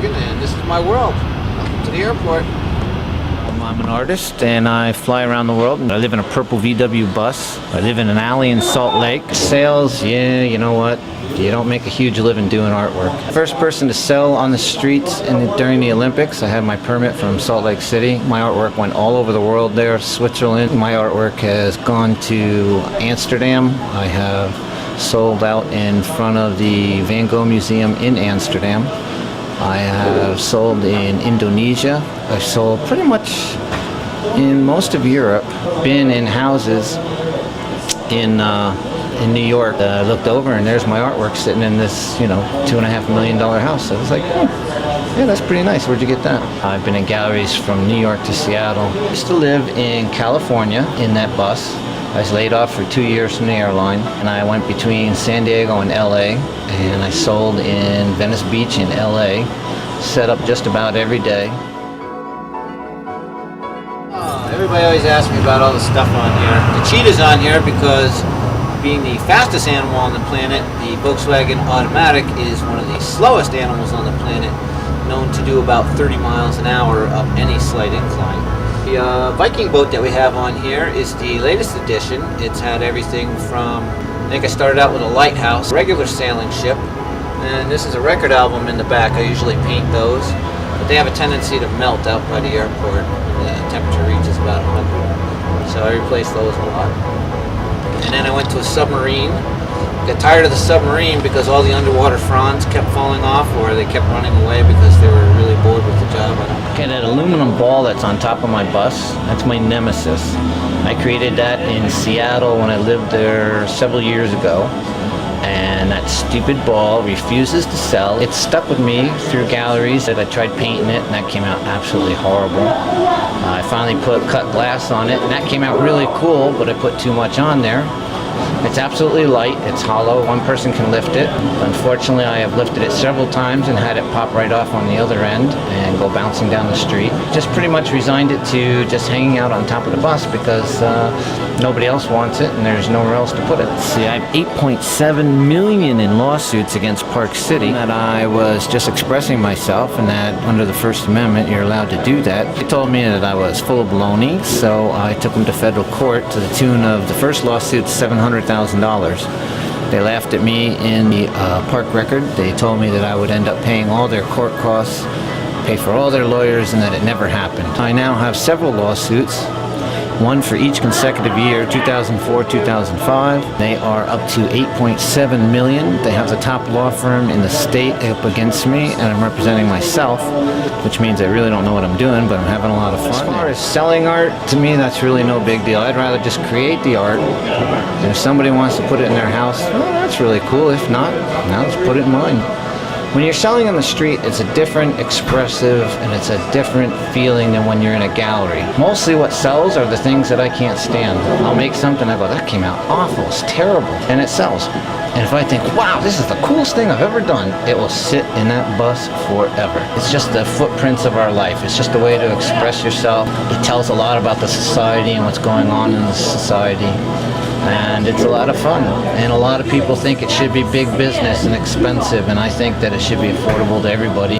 Volkswagen, and this is my world. Welcome to the airport. I'm an artist and I fly around the world. I live in a purple VW bus. I live in an alley in Salt Lake. Sales, yeah, you know what? You don't make a huge living doing artwork. First person to sell on the streets during the Olympics. I had my permit from Salt Lake City. My artwork went all over the world there, Switzerland. My artwork has gone to Amsterdam. I have sold out in front of the Van Gogh Museum in Amsterdam. I have sold in Indonesia. I've sold pretty much in most of Europe. Been in houses in New York. I looked over and there's my artwork sitting in this, $2.5 million house. I was like, yeah, that's pretty nice. Where'd you get that? I've been in galleries from New York to Seattle. I used to live in California in that bus. I was laid off for 2 years from the airline, and I went between San Diego and LA, and I sold in Venice Beach in LA, set up just about every day. Everybody always asks me about all the stuff on here. The cheetah's on here because, being the fastest animal on the planet, the Volkswagen Automatic is one of the slowest animals on the planet, known to do about 30 miles an hour up any slight incline. The Viking boat that we have on here is the latest edition. It's had everything from, I think I started out with a lighthouse, regular sailing ship, and this is a record album in the back. I usually paint those, but they have a tendency to melt out by the airport when the temperature reaches about 100. So I replace those a lot. And then I went to a submarine. Got tired of the submarine because all the underwater fronds kept falling off, or they kept running away because they were really bored with the job. Okay, that aluminum ball that's on top of my bus, that's my nemesis. I created that in Seattle when I lived there several years ago. And that stupid ball refuses to sell. It stuck with me through galleries that I tried painting it, and that came out absolutely horrible. I finally put cut glass on it, and that came out really cool, but I put too much on there. It's absolutely light, it's hollow, one person can lift it. Unfortunately, I have lifted it several times and had it pop right off on the other end and go bouncing down the street. Just pretty much resigned it to just hanging out on top of the bus because nobody else wants it and there's nowhere else to put it. See, I have 8.7 million in lawsuits against Park City, that I was just expressing myself, and that under the First Amendment you're allowed to do that. They told me that I was full of baloney, so I took them to federal court to the tune of the first lawsuit, $700,000. They laughed at me in the park record. They told me that I would end up paying all their court costs, pay for all their lawyers, and that it never happened. I now have several lawsuits, one for each consecutive year, 2004, 2005. They are up to 8.7 million. They have the top law firm in the state up against me, and I'm representing myself, which means I really don't know what I'm doing, but I'm having a lot of fun. As far as selling art, to me that's really no big deal. I'd rather just create the art, and if somebody wants to put it in their house, well, that's really cool. If not, now let's put it in mine. When you're selling on the street, it's a different expressive and it's a different feeling than when you're in a gallery. Mostly what sells are the things that I can't stand. I'll make something, I go, that came out awful, it's terrible, and it sells. And if I think, wow, this is the coolest thing I've ever done, it will sit in that bus forever. It's just the footprints of our life. It's just a way to express yourself. It tells a lot about the society and what's going on in the society. And it's a lot of fun. And a lot of people think it should be big business and expensive, and I think that it should be affordable to everybody.